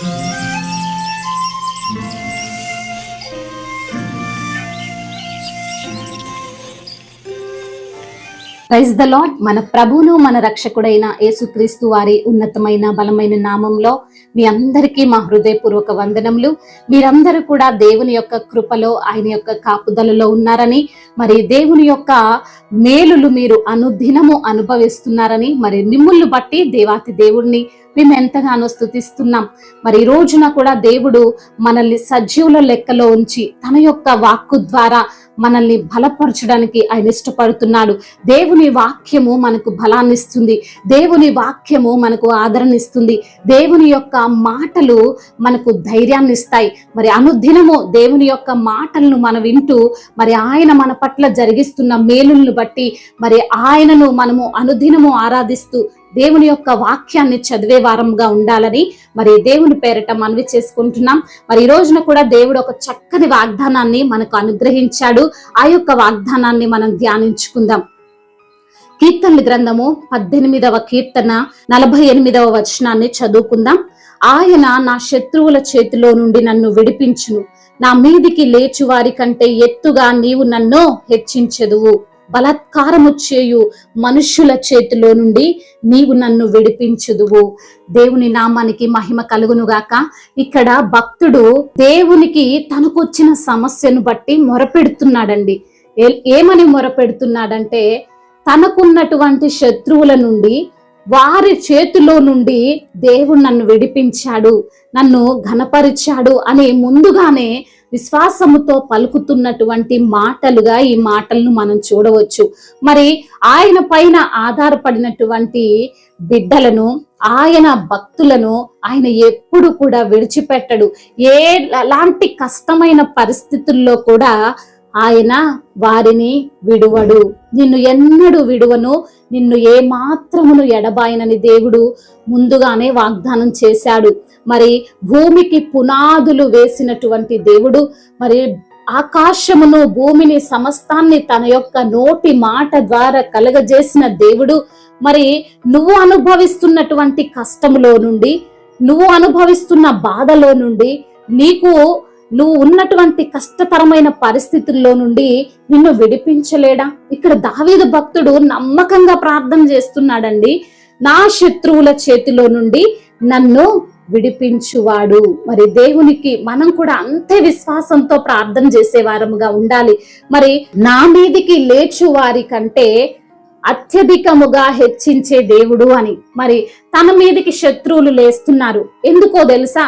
Praise the lord. మన ప్రభువును మన రక్షకుడైన యేసుక్రీస్తు వారి ఉన్నతమైన బలమైన నామంలో మీ అందరికీ మా హృదయపూర్వక వందనములు. మీరందరూ కూడా దేవుని యొక్క కృపలో, ఆయన యొక్క కాపుదలలో ఉన్నారని, మరి దేవుని యొక్క మేలులు మీరు అనుదినము అనుభవిస్తున్నారని, మరి మిమ్ముల్ని బట్టి దేవాతి దేవుడిని మేము ఎంతగానో స్తుతిస్తున్నాం. మరి ఈ రోజున కూడా దేవుడు మనల్ని సజీవుల లెక్కలో ఉంచి తన యొక్క వాక్కు ద్వారా మనల్ని బలపరచడానికి ఆయన ఇష్టపడుతున్నాడు. దేవుని వాక్యము మనకు బలాన్ని ఇస్తుంది, దేవుని వాక్యము మనకు ఆదరణ ఇస్తుంది, దేవుని యొక్క మాటలు మనకు ధైర్యాన్ని ఇస్తాయి. మరి అనుదినము దేవుని యొక్క మాటలను మనం వింటూ, మరి ఆయన మన పట్ల జరిగిస్తున్న మేలులను బట్టి మరి ఆయనను మనము అనుదినము ఆరాధిస్తూ దేవుని యొక్క వాక్యాన్ని చదివే వారంగా ఉండాలని మరి దేవుని పేరిట మనవి చేసుకుంటున్నాం. మరి ఈ రోజున కూడా దేవుడు ఒక చక్కని వాగ్దానాన్ని మనకు అనుగ్రహించాడు. ఆ యొక్క వాగ్దానాన్ని మనం ధ్యానించుకుందాం. కీర్తనల గ్రంథము 18వ కీర్తన 48వ వచనాన్ని చదువుకుందాం. ఆయన నా శత్రువుల చేతిలో నుండి నన్ను విడిపించును, నా మీదికి లేచు వారి కంటే ఎత్తుగా నీవు నన్ను హెచ్చించెదువు. బలాత్కారము చేయు మనుష్యుల చేతిలో నుండి నీవు నన్ను విడిపించుదువు. దేవుని నామానికి మహిమ కలుగునుగాక. ఇక్కడ భక్తుడు దేవునికి తనకు వచ్చిన సమస్యను బట్టి మొరపెడుతున్నాడండి. ఏమని మొరపెడుతున్నాడంటే, తనకున్నటువంటి శత్రువుల నుండి, వారి చేతిలో నుండి దేవుడు నన్ను విడిపించాడు, నన్ను ఘనపరిచాడు అని ముందుగానే విశ్వాసముతో పలుకుతున్నటువంటి మాటలుగా ఈ మాటలను మనం చూడవచ్చు. మరి ఆయన పైన ఆధారపడినటువంటి బిడ్డలను, ఆయన భక్తులను ఆయన ఎప్పుడు కూడా విడిచిపెట్టడు. ఎలాంటి కష్టమైన పరిస్థితుల్లో కూడా ఆయన వారిని విడువడు. నిన్ను ఎన్నడూ విడువను, నిన్ను ఏ మాత్రమును ఎడబాయనని దేవుడు ముందుగానే వాగ్దానం చేశాడు. మరి భూమికి పునాదులు వేసినటువంటి దేవుడు, మరి ఆకాశమును భూమిని సమస్తాన్ని తన యొక్క నోటి మాట ద్వారా కలగజేసిన దేవుడు, మరి నువ్వు అనుభవిస్తున్నటువంటి కష్టములో నుండి, నువ్వు అనుభవిస్తున్న బాధలో నుండి, నువ్వు ఉన్నటువంటి కష్టతరమైన పరిస్థితుల్లో నుండి నిన్ను విడిపించలేడా? ఇక్కడ దావీదు భక్తుడు నమ్మకంగా ప్రార్థన చేస్తున్నాడండి. నా శత్రువుల చేతిలో నుండి నన్ను విడిపించువాడు. మరి దేవునికి మనం కూడా అంతే విశ్వాసంతో ప్రార్థన చేసే వారముగా ఉండాలి. మరి నా మీదికి లేచు వారి కంటే అత్యధికముగా హెచ్చించే దేవుడు అని. మరి తన మీదికి శత్రువులు లేస్తున్నారు. ఎందుకో తెలుసా?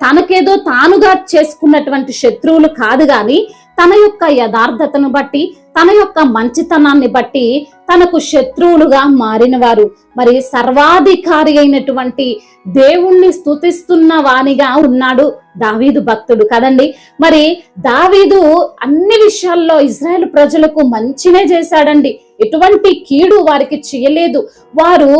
తనకేదో తానుగా చేసుకున్నటువంటి శత్రువులు కాదు గాని, తన యొక్క యథార్థతను బట్టి, తన యొక్క మంచితనాన్ని బట్టి తనకు శత్రువులుగా మారిన వారు. మరి సర్వాధికారి అయినటువంటి దేవుణ్ణి స్తుతిస్తున్న వానిగా ఉన్నాడు దావీదు భక్తుడు కదండి. మరి దావీదు అన్ని విషయాల్లో ఇజ్రాయేల్ ప్రజలకు మంచినే చేశాడండి. ఎటువంటి కీడు వారికి చేయలేదు. వారు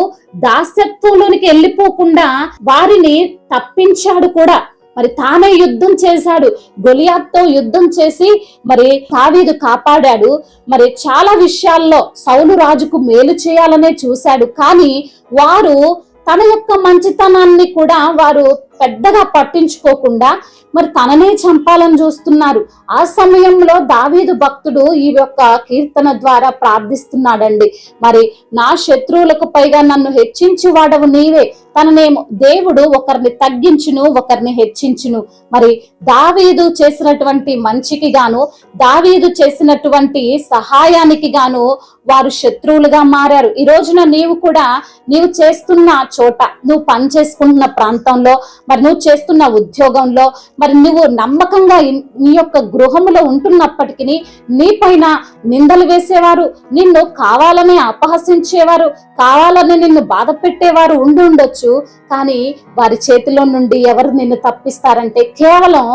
దాస్యత్వంలోనికి వెళ్ళిపోకుండా వారిని తప్పించాడు కూడా. మరి తానే యుద్ధం చేశాడు, గొలియాత్తో యుద్ధం చేసి మరి దావీదు కాపాడాడు. మరి చాలా విషయాల్లో సౌలు రాజుకు మేలు చేయాలనే చూశాడు. కానీ వారు తన యొక్క మంచితనాన్ని కూడా వారు పెద్దగా పట్టించుకోకుండా మరి తననే చంపాలని చూస్తున్నారు. ఆ సమయంలో దావీదు భక్తుడు ఈ యొక్క కీర్తన ద్వారా ప్రార్థిస్తున్నాడండి. మరి నా శత్రువులకు పైగా నన్ను హెచ్చించి వాడవు నీవే. తననేమో దేవుడు ఒకరిని తగ్గించును, ఒకరిని హెచ్చించును. మరి దావీదు చేసినటువంటి మంచికి గాను, దావీదు చేసినటువంటి సహాయానికి గాను వారు శత్రువులుగా మారారు. ఈ రోజున నీవు చేస్తున్న చోట, నువ్వు పని చేసుకుంటున్న ప్రాంతంలో, మరి నువ్వు చేస్తున్న ఉద్యోగంలో, మరి నువ్వు నమ్మకంగా నీ యొక్క గృహములో ఉంటున్నప్పటికీ నీ పైన నిందలు వేసేవారు, నిన్ను కావాలని అపహసించేవారు, కావాలని నిన్ను బాధ పెట్టేవారు ఉండొచ్చు. కానీ వారి చేతిలో నుండి ఎవరు నిన్ను తప్పిస్తారంటే కేవలం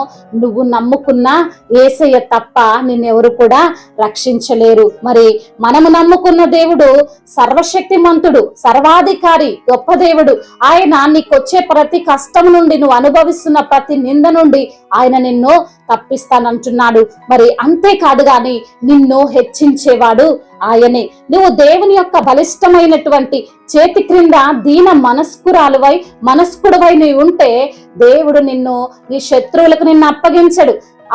నువ్వు నమ్ముకున్న యేసయ్య తప్ప నిన్నెవరు కూడా రక్షించలేరు. మరి మనము నమ్ముకున్న దేవుడు సర్వశక్తిమంతుడు, సర్వాధికారి, గొప్ప దేవుడు. ఆయన నీకొచ్చే ప్రతి కష్టం నుండి, నువ్వు అనుభవిస్తున్న ప్రతి నింద నుండి ఆయన నిన్ను తప్పిస్తానంటున్నాడు. మరి అంతేకాదు గాని నిన్ను హెచ్చించేవాడు ఆయనే. నువ్వు దేవుని యొక్క బలిష్టమైనటువంటి చేతి క్రింద దీన మనస్కుడవై నీవు ఉంటే దేవుడు నిన్ను నీ శత్రువులకు నిన్ను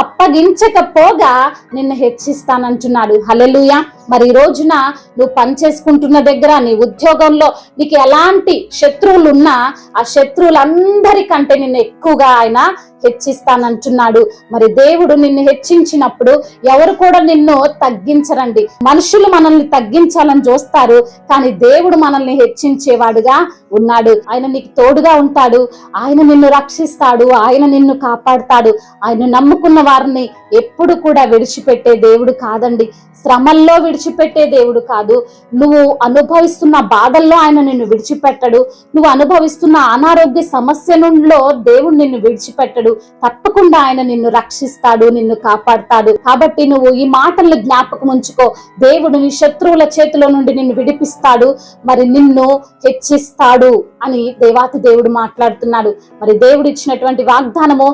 అప్పగించకపోగా నిన్ను హెచ్చిస్తానంటున్నాడు. హల్లెలూయా. మరి ఈ రోజున నువ్వు పనిచేసుకుంటున్న దగ్గర, నీ ఉద్యోగంలో నీకు ఎలాంటి శత్రువులు ఉన్నా ఆ శత్రువులందరికంటే నిన్ను ఎక్కువగా ఆయన హెచ్చిస్తానంటున్నాడు. మరి దేవుడు నిన్ను హెచ్చించినప్పుడు ఎవరు కూడా నిన్ను తగ్గించరండి. మనుషులు మనల్ని తగ్గించాలని చూస్తారు, కానీ దేవుడు మనల్ని హెచ్చించేవాడుగా ఉన్నాడు. ఆయన నీకు తోడుగా ఉంటాడు, ఆయన నిన్ను రక్షిస్తాడు, ఆయన నిన్ను కాపాడుతాడు. ఆయన నమ్ముకున్న వారిని ఎప్పుడు కూడా విడిచిపెట్టే దేవుడు కాదండి. శ్రమల్లో విడిచిపెట్టే దేవుడు కాదు. నువ్వు అనుభవిస్తున్న బాధల్లో ఆయన నిన్ను విడిచిపెట్టడు. నువ్వు అనుభవిస్తున్న అనారోగ్య సమస్యలలో దేవుడు నిన్ను విడిచిపెట్టడు. తప్పకుండా ఆయన నిన్ను రక్షిస్తాడు, నిన్ను కాపాడుతాడు. కాబట్టి నువ్వు ఈ మాటలను జ్ఞాపకం ఉంచుకో. దేవుడు నీ శత్రువుల చేతిలో నుండి నిన్ను విడిపిస్తాడు, మరి నిన్ను హెచ్చిస్తాడు అని దేవాతి దేవుడు మాట్లాడుతున్నాడు. మరి దేవుడు ఇచ్చినటువంటి వాగ్దానము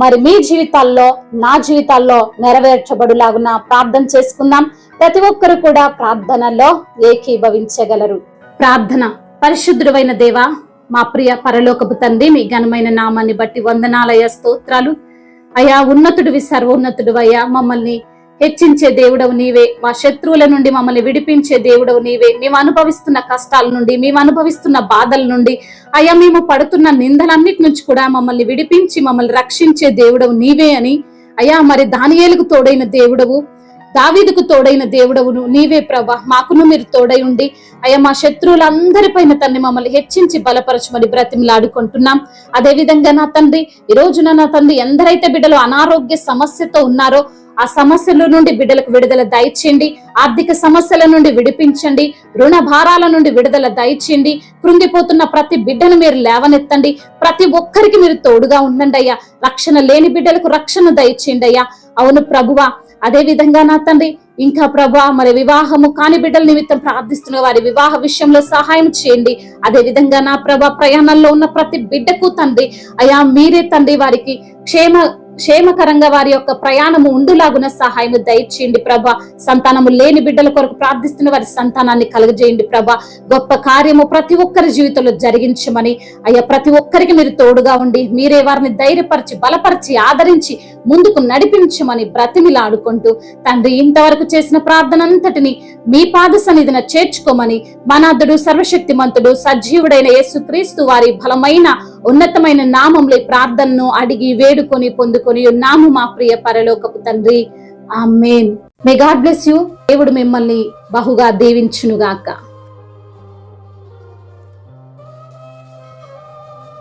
మరి మీ జీవితాల్లో, నా జీవితాల్లో నెరవేర్చబడులాగున ప్రార్థన చేసుకుందాం. ప్రతి ఒక్కరు కూడా ప్రార్థనలో ఏకీభవించగలరు. ప్రార్థన. పరిశుద్ధుడైన దేవా, మా ప్రియ పరలోకపు తండ్రి, మీ ఘనమైన నామాన్ని బట్టి వందనాలయ స్తోత్రాలు అయ్యా. ఉన్నతుడివి, సర్వోన్నతుడు అయ్యా. మమ్మల్ని హెచ్చించే దేవుడవు నీవే. మా శత్రువుల నుండి మమ్మల్ని విడిపించే దేవుడవు నీవే. మేము అనుభవిస్తున్న కష్టాల నుండి, మేము అనుభవిస్తున్న బాధల నుండి అయ్యా, మేము పడుతున్న నిందలన్నిటి నుంచి కూడా మమ్మల్ని విడిపించి మమ్మల్ని రక్షించే దేవుడవు నీవే అని అయ్యా. మరి దానియేలుకు తోడైన దేవుడవు, దావీదుకు తోడైన దేవుడవును నీవే ప్రభా. మాకును మీరు తోడై ఉండి అయ్యా మా శత్రువులందరిపైన తండ్రి మమ్మల్ని హెచ్చించి బలపరచమని బ్రతిమలాడుకుంటున్నాం. అదే విధంగా నా తండ్రి, ఈ రోజున నా తండ్రి ఎందరైతే బిడ్డలు అనారోగ్య సమస్యతో ఉన్నారో ఆ సమస్యల నుండి బిడ్డలకు విడుదల దయచేయండి. ఆర్థిక సమస్యల నుండి విడిపించండి. రుణ భారాల నుండి విడుదల దయచేయండి. కృంగిపోతున్న ప్రతి బిడ్డను మీరు లేవనెత్తండి. ప్రతి ఒక్కరికి మీరు తోడుగా ఉండండి అయ్యా. రక్షణ లేని బిడ్డలకు రక్షణ దయచేయండి అయ్యా. అవును ప్రభువా. అదే విధంగా నా తండ్రి, ఇంకా ప్రభా మరి వివాహము కాని బిడ్డల నిమిత్తం ప్రార్థిస్తున్న వారి వివాహ విషయంలో సహాయం చేయండి. అదే విధంగా నా ప్రభా ప్రయాణంలో ఉన్న ప్రతి బిడ్డకు తండ్రి అయ్యా మీరే తండ్రి వారికి క్షేమకరంగా వారి యొక్క ప్రయాణము ఉండులాగున సహాయము దయచేయండి ప్రభా. సంతానము లేని బిడ్డల కొరకు ప్రార్థిస్తున్న వారి సంతానాన్ని కలుగజేయండి ప్రభా. గొప్ప కార్యము ప్రతి ఒక్కరి జీవితంలో జరిగించమని అయ్యా, ప్రతి ఒక్కరికి మీరు తోడుగా ఉండి మీరే వారిని ధైర్యపరిచి బలపరిచి ఆదరించి ముందుకు నడిపించమని బ్రతిమిలాడుకుంటూ తండ్రి ఇంతవరకు చేసిన ప్రార్థన అంతటిని మీ పాద సన్నిధిన చేర్చుకోమని మనాథుడు సర్వశక్తిమంతుడు సజీవుడైన యేసుక్రీస్తు వారి బలమైన ఉన్నతమైన నామంలో ప్రార్థనను అడిగి వేడుకొని పొందుకొని ఉన్నాము మా ప్రియ పరలోకపు తండ్రి. ఆమేన్. May God bless you. దేవుడు మిమ్మల్ని బహుగా దీవించునుగాక.